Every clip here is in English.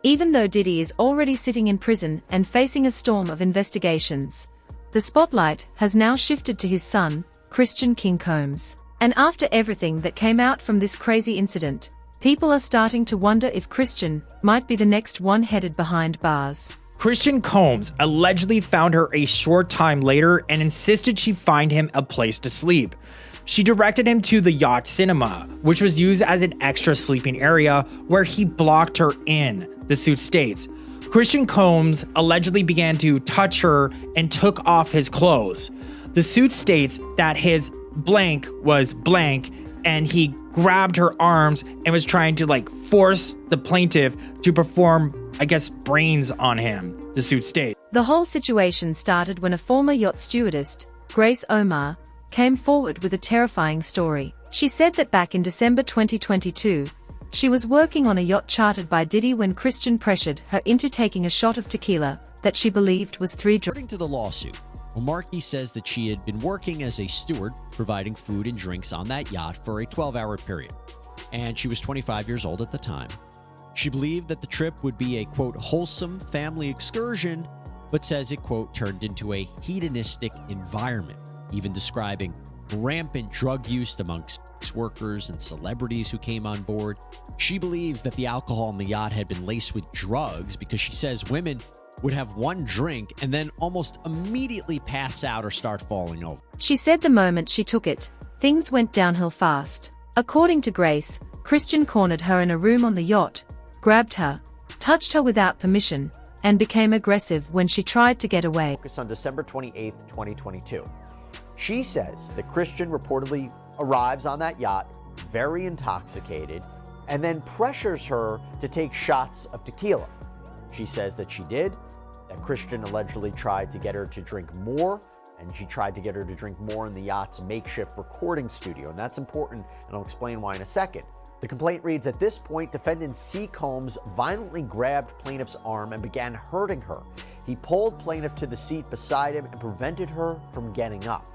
Even though Diddy is already sitting in prison and facing a storm of investigations, the spotlight has now shifted to his son, Christian King Combs. And after everything that came out from this crazy incident, people are starting to wonder if Christian might be the next one headed behind bars. Christian Combs allegedly found her a short time later and insisted she find him a place to sleep. She directed him to the yacht cinema, which was used as an extra sleeping area, where he blocked her in, the suit states. Christian Combs allegedly began to touch her and took off his clothes. The suit states that his blank was blank and he grabbed her arms and was trying to force the plaintiff to perform, brains on him, the suit states. The whole situation started when a former yacht stewardess, Grace Omar, came forward with a terrifying story. She said that back in December 2022, she was working on a yacht chartered by Diddy when Christian pressured her into taking a shot of tequila that she believed was 3 drugs. According to the lawsuit, Omarke says that she had been working as a steward, providing food and drinks on that yacht for a 12-hour period, and she was 25 years old at the time. She believed that the trip would be a, quote, wholesome family excursion, but says it, quote, turned into a hedonistic environment, even describing rampant drug use amongst sex workers and celebrities who came on board. She believes that the alcohol on the yacht had been laced with drugs because she says women would have one drink and then almost immediately pass out or start falling over. She said the moment she took it, things went downhill fast. According to Grace, Christian cornered her in a room on the yacht, grabbed her, touched her without permission, and became aggressive when she tried to get away. On December 28, 2022. She says that Christian reportedly arrives on that yacht very intoxicated and then pressures her to take shots of tequila. She says that she did, that Christian allegedly tried to get her to drink more, and she tried to get her to drink more in the yacht's makeshift recording studio. And that's important, and I'll explain why in a second. The complaint reads, at this point, defendant C. Combs violently grabbed plaintiff's arm and began hurting her. He pulled plaintiff to the seat beside him and prevented her from getting up.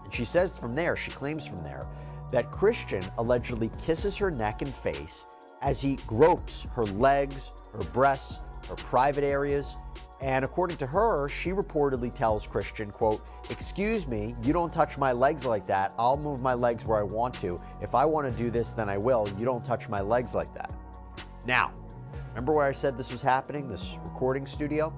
And she says she claims from there, that Christian allegedly kisses her neck and face as he gropes her legs, her breasts, her private areas. And according to her, she reportedly tells Christian, quote, excuse me, you don't touch my legs like that. I'll move my legs where I want to. If I want to do this, then I will. You don't touch my legs like that. Now, remember where I said this was happening, this recording studio?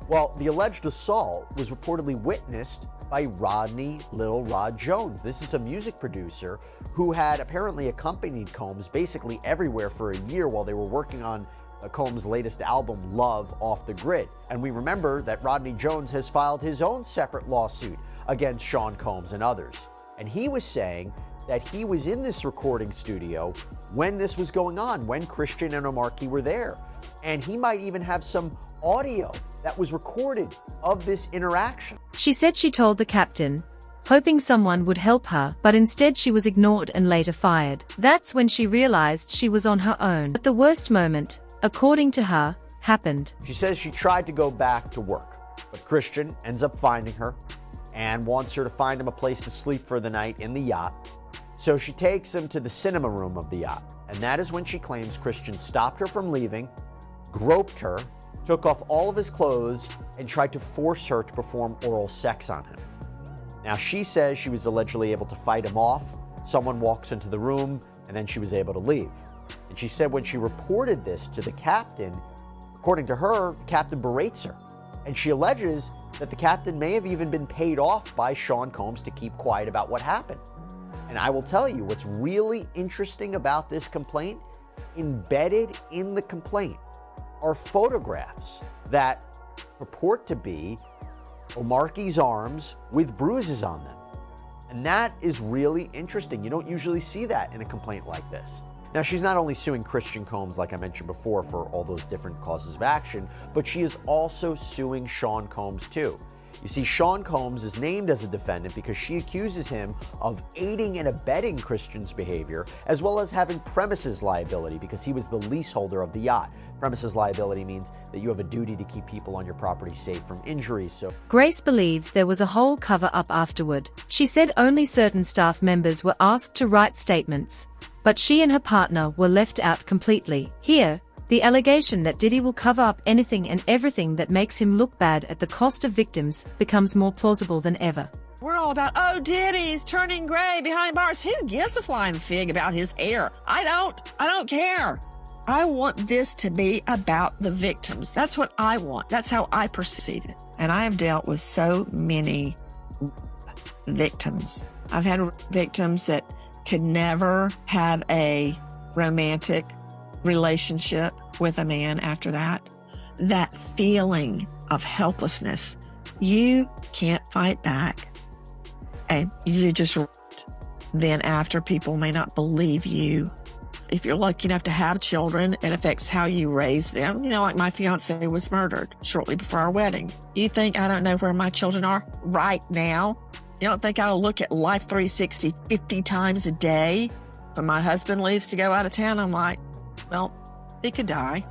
Well, the alleged assault was reportedly witnessed by Rodney Lil Rod Jones. This is a music producer who had apparently accompanied Combs basically everywhere for a year while they were working on Combs' latest album, Love Off the Grid. And we remember that Rodney Jones has filed his own separate lawsuit against Sean Combs and others. And he was saying that he was in this recording studio when this was going on, when Christian and Omarke were there. And he might even have some audio that was recorded of this interaction. She said she told the captain, hoping someone would help her, but instead she was ignored and later fired. That's when she realized she was on her own. But the worst moment, according to her, happened. She says she tried to go back to work, but Christian ends up finding her and wants her to find him a place to sleep for the night in the yacht. So she takes him to the cinema room of the yacht. And that is when she claims Christian stopped her from leaving, groped her, took off all of his clothes, and tried to force her to perform oral sex on him. Now, she says she was allegedly able to fight him off. Someone walks into the room, and then she was able to leave. And she said when she reported this to the captain, according to her, the captain berates her. And she alleges that the captain may have even been paid off by Sean Combs to keep quiet about what happened. And I will tell you what's really interesting about this complaint, embedded in the complaint are photographs that purport to be Omarke's arms with bruises on them. And that is really interesting. You don't usually see that in a complaint like this. Now, she's not only suing Christian Combs, like I mentioned before, for all those different causes of action, but she is also suing Sean Combs too. You see, Sean Combs is named as a defendant because she accuses him of aiding and abetting Christian's behavior, as well as having premises liability because he was the leaseholder of the yacht. Premises liability means that you have a duty to keep people on your property safe from injuries. So Grace believes there was a whole cover-up afterward. She said only certain staff members were asked to write statements, but she and her partner were left out completely. Here, The allegation that Diddy will cover up anything and everything that makes him look bad at the cost of victims becomes more plausible than ever. We're all about, oh, Diddy's turning gray behind bars. Who gives a flying fig about his hair? I don't care. I want this to be about the victims. That's what I want. That's how I perceive it. And I have dealt with so many victims. I've had victims that could never have a romantic relationship with a man after that. That feeling of helplessness, you can't fight back. And you just, then after, people may not believe you. If you're lucky enough to have children, it affects how you raise them. You know, like my fiance was murdered shortly before our wedding. You think I don't know where my children are right now? You don't think I'll look at Life 360 50 times a day? When my husband leaves to go out of town, I'm like, well, he could die.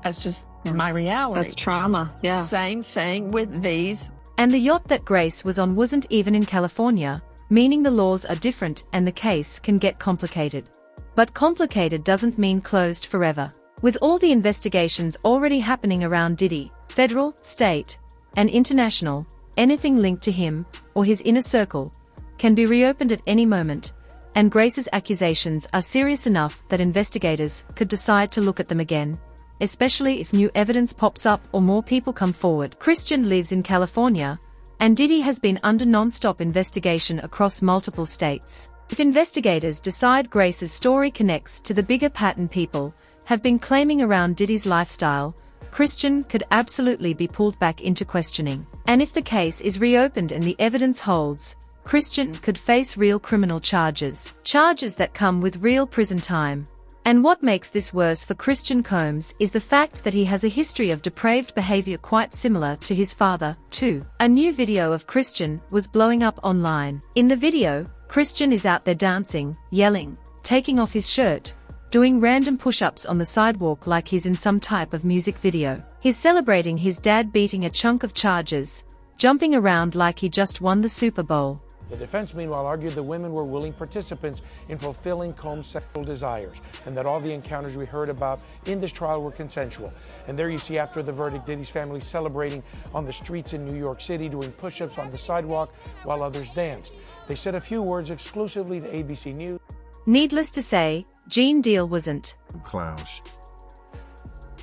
That's just my reality. That's trauma, yeah. Same thing with these. And the yacht that Grace was on wasn't even in California, meaning the laws are different and the case can get complicated. But complicated doesn't mean closed forever. With all the investigations already happening around Diddy, federal, state, and international, anything linked to him, or his inner circle, can be reopened at any moment, and Grace's accusations are serious enough that investigators could decide to look at them again, especially if new evidence pops up or more people come forward. Christian lives in California, and Diddy has been under non-stop investigation across multiple states. If investigators decide Grace's story connects to the bigger pattern people have been claiming around Diddy's lifestyle, Christian could absolutely be pulled back into questioning. And if the case is reopened and the evidence holds, Christian could face real criminal charges. Charges that come with real prison time. And what makes this worse for Christian Combs is the fact that he has a history of depraved behavior quite similar to his father, too. A new video of Christian was blowing up online. In the video, Christian is out there dancing, yelling, taking off his shirt, doing random push-ups on the sidewalk like he's in some type of music video. He's celebrating his dad beating a chunk of charges, jumping around like he just won the Super Bowl. The defense, meanwhile, argued the women were willing participants in fulfilling Combs' sexual desires, and that all the encounters we heard about in this trial were consensual. And there you see, after the verdict, Diddy's family celebrating on the streets in New York City, doing push-ups on the sidewalk while others danced. They said a few words exclusively to ABC News. Needless to say, Gene Deal wasn't. Clown shit.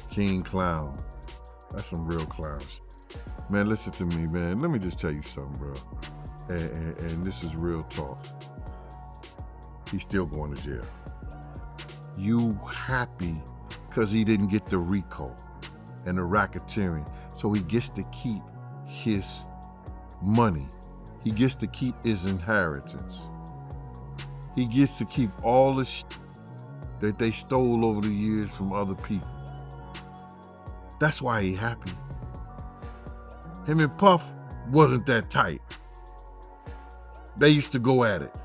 King Clown. That's some real clown shit. Man, listen to me, man. Let me just tell you something, bro. And this is real talk. He's still going to jail. You happy because he didn't get the RICO and the racketeering, so he gets to keep his money. He gets to keep his inheritance. He gets to keep all the shit that they stole over the years from other people. That's why he happy. Him and Puff wasn't that tight. They used to go at it.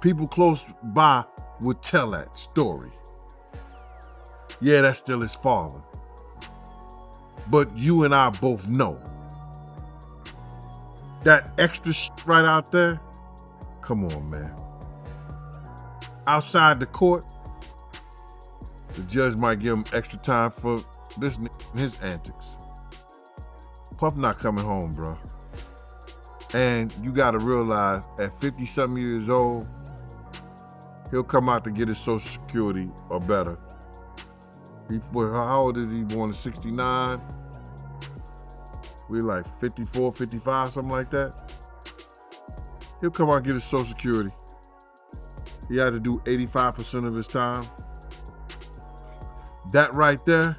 People close by would tell that story. Yeah, that's still his father. But you and I both know that extra shit right out there, come on, man. Outside the court, the judge might give him extra time for this his antics. Puff not coming home, bro. And you gotta realize, at 50-something years old, he'll come out to get his Social Security or better. How old is he? Born in 69? We're like 54, 55, something like that. He'll come out and get his Social Security. He had to do 85% of his time. That right there,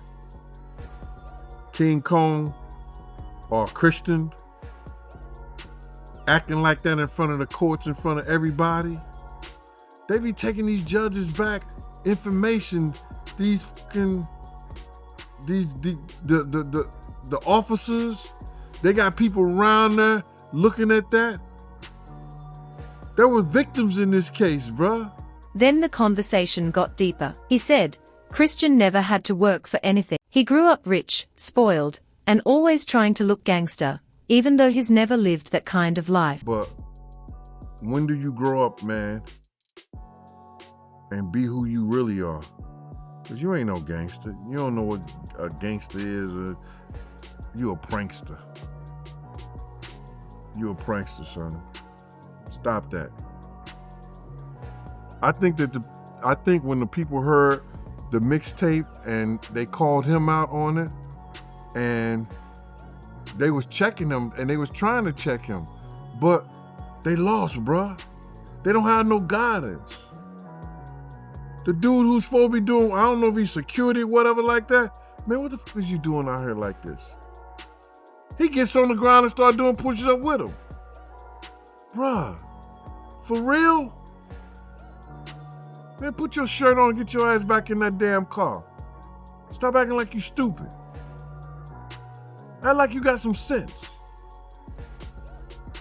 King Kong or Christian, acting like that in front of the courts, in front of everybody. They be taking these judges back information. The officers, they got people around there looking at that. There were victims in this case, bruh. Then the conversation got deeper. He said, Christian never had to work for anything. He grew up rich, spoiled, and always trying to look gangster, even though he's never lived that kind of life. But when do you grow up, man, and be who you really are? Cause you ain't no gangster. You don't know what a gangster is. You a prankster. You a prankster, son. Stop that. I think when the people heard the mixtape and they called him out on it, and they was checking him and they was trying to check him, but they lost, bruh. They don't have no guidance. The dude who's supposed to be doing, I don't know if he's security, whatever like that. Man, what the fuck is you doing out here like this? He gets on the ground and start doing pushes up with him. Bruh, for real? Man, put your shirt on and get your ass back in that damn car. Stop acting like you stupid. Act like you got some sense.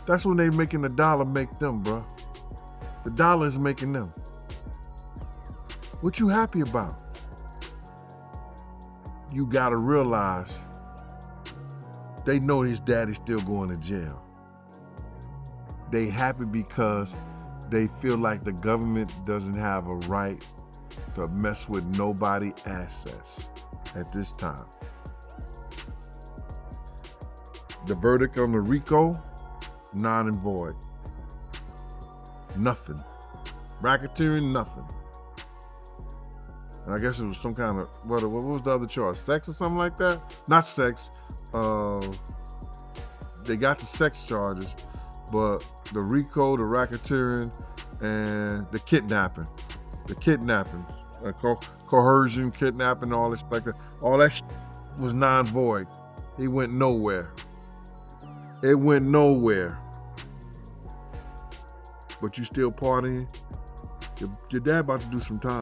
That's when they making the dollar make them, bruh. The dollar is making them. What you happy about? You gotta realize they know his daddy's still going to jail. They happy because they feel like the government doesn't have a right to mess with nobody's assets at this time. The verdict on the RICO, non and void. Nothing. Racketeering, nothing. And I guess it was some kind of, what was the other charge? Sex or something like that? Not sex. They got the sex charges, but the RICO, the racketeering, and the kidnapping. The kidnapping. Coercion, kidnapping, all this like that. All that was non-void. It went nowhere. It went nowhere. But you still partying? Your dad about to do some time.